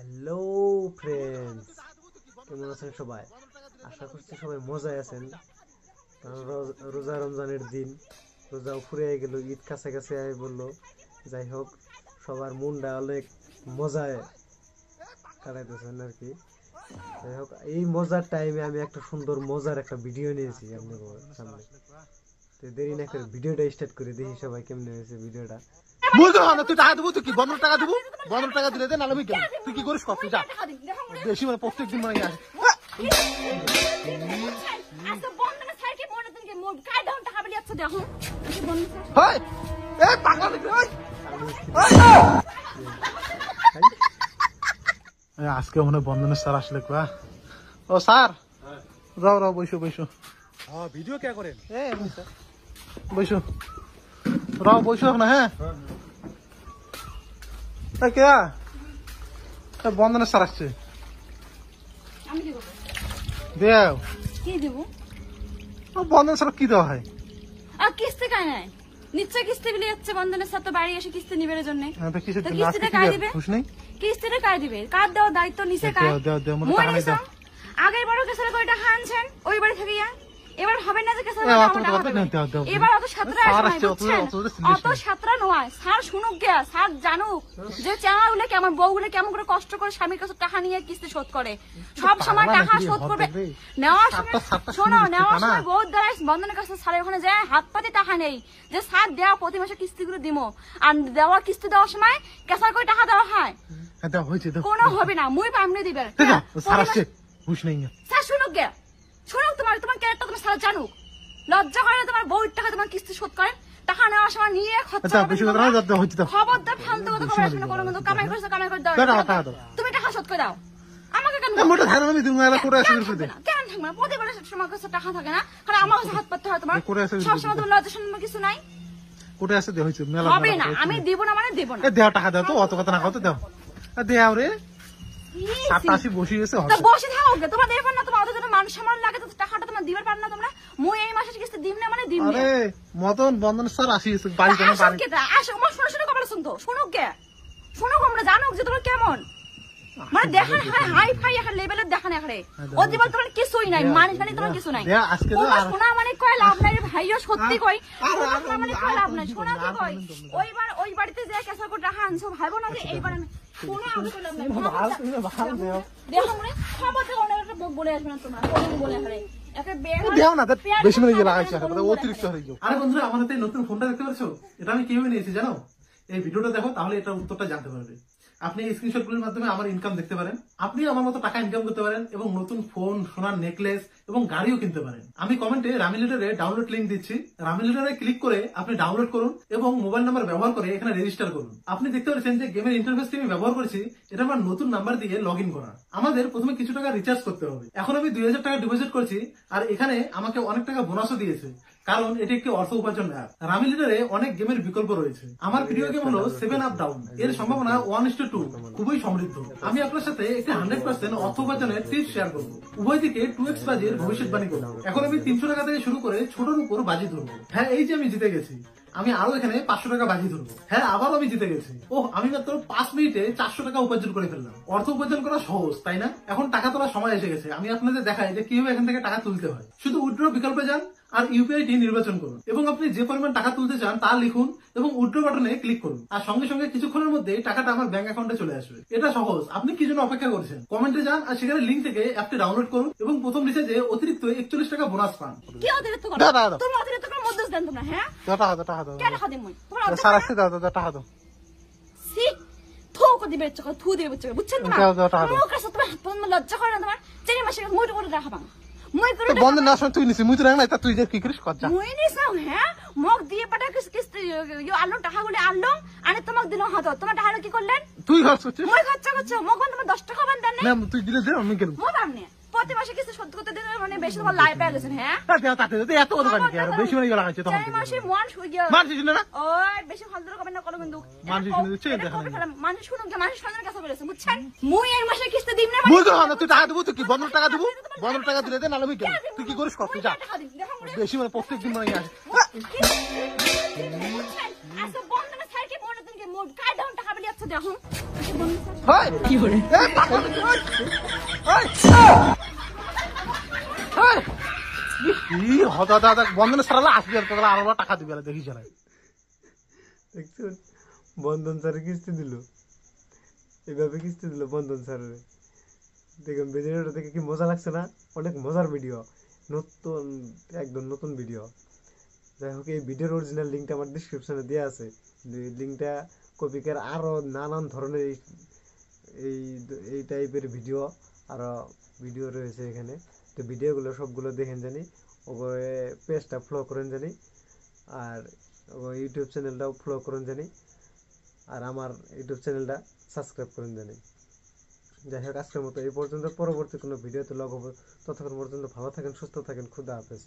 Hello friends, কেমন আছেন সবাই? আশা করছি সবাই মজায় আছেন। কারণ রোজা রমজানের দিন, রোজাও ফুরিয়ে গেল, ঈদ কাছাকাছি আয় বললো। যাই হোক, সবার মনটা অনেক মজায় কাটাইতেছেন আর কি। যাই হোক, এই মজার টাইমে আমি একটা সুন্দর মজার একটা ভিডিও নিয়েছি আপনাদের সামনে। তো দেরি না করে ভিডিওটা স্টার্ট করে দেখি সবাই কেমনে হয়েছে ভিডিওটা। তুই টাকা দেবো, তুই কি 15 টাকা দেবো? 15 টাকা দিলে দেন, আমি কেন? তুই কি করিস? তুই যা বেশি, মানে প্রত্যেক দিন মানে আসে। আজকে মনে বন্ধনের স্যার আসলে কোয়া। ও স্যার, যাও রাও, বসো বসো। ভিডিও কে করেন? বসো রাও, বসো না। হ্যাঁ, বন্ধনের স্যার আসছে। দেও কি দেব? বন্ধন স্যার কি দেওয়া হয়? কিস্তি কায় নাই, নিশ্চয় কিস্তি বিলে যাচ্ছে বন্ধনের সাথে বাড়ি এসে কিস্তি নিবার জন্য। কিস্তিটা কায় দিবে? কিস্তিটা কায় দিবে? কার দেওয়ার দায়িত্ব নিচে কায়? আগের বারও কেসার করে টাকা আনছেন ওই বাড়ি থেকে। এবার হবে না যে কেসার এবার অত সাতরা অত সাতরা নয়। স্যার শুনুক গিয়া, স্যার জানুক যে চেহারাগুলো কেমন, বউগুলো কেমন করে কষ্ট করে স্বামীর কাছে টাকা নিয়ে কিস্তি শোধ করে। সব সময় টাকা শোধ করবে নেওয়ার সময়। শোনো, নেওয়ার সময় বউ দ্বারা বন্ধনের কাছে স্যারের ওখানে যায় হাত পাতে টাকা নেই যে স্যার দেওয়া প্রতি মাসে কিস্তিগুলো দিমো। আর দেওয়ার কিস্তি দেওয়ার সময় কেসার করে টাকা দেওয়া হয় কোনো হবে না। মুই পামনে দিবে স্যার। শুনুক গিয়া, শুনুক, তোমার ক্যারেক্টার তোমার সারা জানুক। লজ্জা করে তোমার বউর টাকা তোমার কিস্তি শোধ করেন, টাকা নেওয়ার সময় নিয়ে খবরদার ফালতু কথা খবর আসবে না কোনো। কিন্তু কামাই করছো, কামাই করে দাও, তুমি টাকা শোধ করে দাও। আমাকে কেন কেন থাকবে না? প্রতিবারের সময় কাছে টাকা থাকে না, কারণ আমার কাছে হাত পাততে হয় তোমার। সবসময় তোমার লজ্জা শুনবো কিছু নাই, হবে না। আমি দিব না মানে দিব না। দেওয়া টাকা দাও তো, অত কথা না কত দাও। দেও রে, বসে গেছে বসে থাকো। তোমাদের এবার না, তোমার অত মান সম্মান লাগে তো টাকাটা তোমার দিবার পার না তোমরা। মুই এই মাসে কিস্তি দিম না মানে দিম না। মতন বন্ধন স্যার আসিস বাড়ি কেন বাড়ি আসো। আমার শুনে শুনে কপালে শুনতো। শুনুক গে, শুনুক, আমরা জানুক যে তোমরা কেমন মানে দেখান হাই ফাই একটা লেভেলের দেখান এখানে। ও দিবার তোমার কিছুই নাই, মানে জানি তোমার কিছু নাই। শোনা মানে কয় লাভ নাই ভাইও, সত্যি কই মানে কয় লাভ নাই। শোনা কি কই, ওইবার ওই বাড়িতে যে কেসা করে টাকা আনছো ভাইবো না যে এইবার আমি কোনো আমি করলাম না। দেখো মনে খবর থেকে অনেক একটা বলে আসবে না তোমরা, বলে আসবে অতিরিক্ত হয়ে যাও। আরে বন্ধুরা, আমার হাতে নতুন ফোনটা দেখতে পাচ্ছ? এটা আমি কিভাবে নিয়েছি জানো? এই ভিডিওটা দেখো, তাহলে এটার উত্তরটা জানতে পারবে। আপনি এই স্ক্রিনশট গুলোর মাধ্যমে আমার ইনকাম দেখতে পারেন। আপনি আমার মতো টাকা ইনকাম করতে পারেন এবং নতুন ফোন, সোনার নেকলেস এবং গাড়িও কিনতে পারেন। আমি কমেন্টে রামি লিডারে ডাউনলোড লিংক দিচ্ছি। রামি লিডারে ক্লিক করে আপনি ডাউনলোড করুন এবং মোবাইল নাম্বার ব্যবহার করে এখানে রেজিস্টার করুন। আপনি দেখতে পাচ্ছেন যে গেমের ইন্টারফেসটি আমি ব্যবহার করেছি, এটা আমার নতুন নাম্বার দিয়ে লগ ইন করা। আমাদের প্রথমে কিছু টাকা রিচার্জ করতে হবে। এখন আমি 2000 টাকা ডিপোজিট করছি, আর এখানে আমাকে অনেক টাকা বোনাসও দিয়েছে, কারণ এটি একটি অর্থ উপার্জন অ্যাপ। রামি লিডারে অনেক গেমের বিকল্প রয়েছে। আমার প্রিয় গেম হলো 7 আপ ডাউন। এর সম্ভাবনা 1:2, খুবই সমৃদ্ধ। আমি আপনার সাথে একটি 100% অর্থ উপার্জনের টিপস শেয়ার করবো। উভয় দিকে 2x বাজির ভবিষ্যৎবাণী করবো। এখন আমি 300 টাকা থেকে শুরু করে ছোটর উপর বাজি ধরবো। হ্যাঁ, এই যে আমি জিতে গেছি। আমি আরো এখানে 500 টাকা বাজি ধরবো। হ্যাঁ, আবারও আমি জিতে গেছি। আমি মাত্র 5 মিনিটে 400 টাকা উপার্জন করে ফেললাম। অর্থ উপার্জন করা সহজ, তাই না? এখন টাকা তোলার সময় এসে গেছে। আমি আপনাদের দেখাই যে কিভাবে এখান থেকে টাকা তুলতে হয়। শুধু উইথড্র বিকল্পে যান আর ইউপিআইটি নির্বাচন করুন এবং আপনি যে পরিমাণ টাকা তুলতে চান তা লিখুন এবং উইথড্র বাটনে ক্লিক করুন। আর সঙ্গে সঙ্গে কিছুক্ষণের মধ্যে টাকাটা আমার ব্যাংক অ্যাকাউন্টে চলে আসবে। এটা সহজ। আপনি কি জন্য অপেক্ষা করছেন? কমেন্টে যান আর সেখানে লিংক থেকে অ্যাপটি ডাউনলোড করুন এবং প্রথম রিচার্জে অতিরিক্ত 41 টাকা বোনাস পান। কি অতিরিক্ত করো? তুমি অতিরিক্ত করে মধ্যে দেন তোমরা। হ্যাঁ, টাকা দাও। কেন টাকা দিই মই? তোমরা স্যার আসছে, দাও টাকা দাও। সি থু কো দিবে চকা, থু দিবে চকা, বুঝছেন তোমরা? মুখ কাছে তোমার লজ্জা করে না তোমার? 4 মাসে মুই করে রাখবা। মুই করে বন্ধ না শুন, তুই নিছিস, মুই তো রাখ না, তুই যে কি করিস কর যা। মুই নিছ না। হ্যাঁ, মুখ দিয়ে পাটা কিস্তি আনলো, টাকাগুলো আনলো, আরে তোমাক দিলো হাত। তোমার টাকা কি করলেন? তুই খরচ করছিস। মুই খরচ করছো। মুখ তোমার 10 টাকা বান দেন না, তুই দিলে দে, আমি কেন মুই পামনে প্রতি মাসে কিস্তি শোধ করতে দিন মানে বেশি তোমার লাই পেয়ে গেছেন। হ্যাঁ, তাতে এত কথা কাটি আর বেশি মানে গলা আছে তখন। 4 মাসে মন শুই গিয়া মানছিস না? ওই বেশি ফালতু কমেন্ট না করো কিন্তু। মানছিস না? দিচ্ছে দেখা না। মানুষ শুনুন যে মানুষ সন্ধান কাছে বলেছে, বুঝছেন? মুই এই মাসে কিস্তি দিম না মুই তো না। তুই টাকা দেবো, তুই কি 15 টাকা দেবো? 15 টাকা দিলে দেন, আমি কেন? তুই কি করিস? তুই যা বেশি, মানে প্রত্যেক দিন মানে আসে। আচ্ছা বন্ধ না, স্যার কি মনে তুমি মোট কাই ডাউন টাকা বলি আচ্ছা দেখুন। বন্ধনে সারালে আসবি আর তোরা আরো টাকা দিবি দেখি চালাই দেখছেন বন্ধন স্যার কিস্তি দিল, এইভাবে কিস্তি দিল বন্ধন স্যারের। দেখুন ভিডিওটা দেখে কি মজা লাগছে না? অনেক মজার ভিডিও, নতুন একদম নতুন ভিডিও। যাই হোক, এই ভিডিওর অরিজিনাল লিঙ্কটা আমার ডিসক্রিপশনে দেওয়া আছে। লিঙ্কটা কপিকার আরও নানান ধরনের এই এই টাইপের ভিডিও আরও ভিডিও রয়েছে এখানে। তো ভিডিওগুলো সবগুলো দেখেন জানি, ওপরে পেজটা ফলো করেন জানি, আর ইউটিউব চ্যানেলটাও ফলো করেন জানি, আর আমার ইউটিউব চ্যানেলটা সাবস্ক্রাইব করেন জানি। যাই হোক, আজকের মতো এই পর্যন্ত। পরবর্তী কোনো ভিডিওতে লগ হবো, ততক্ষণ পর্যন্ত ভালো থাকেন, সুস্থ থাকেন। খুদা হাফেজ।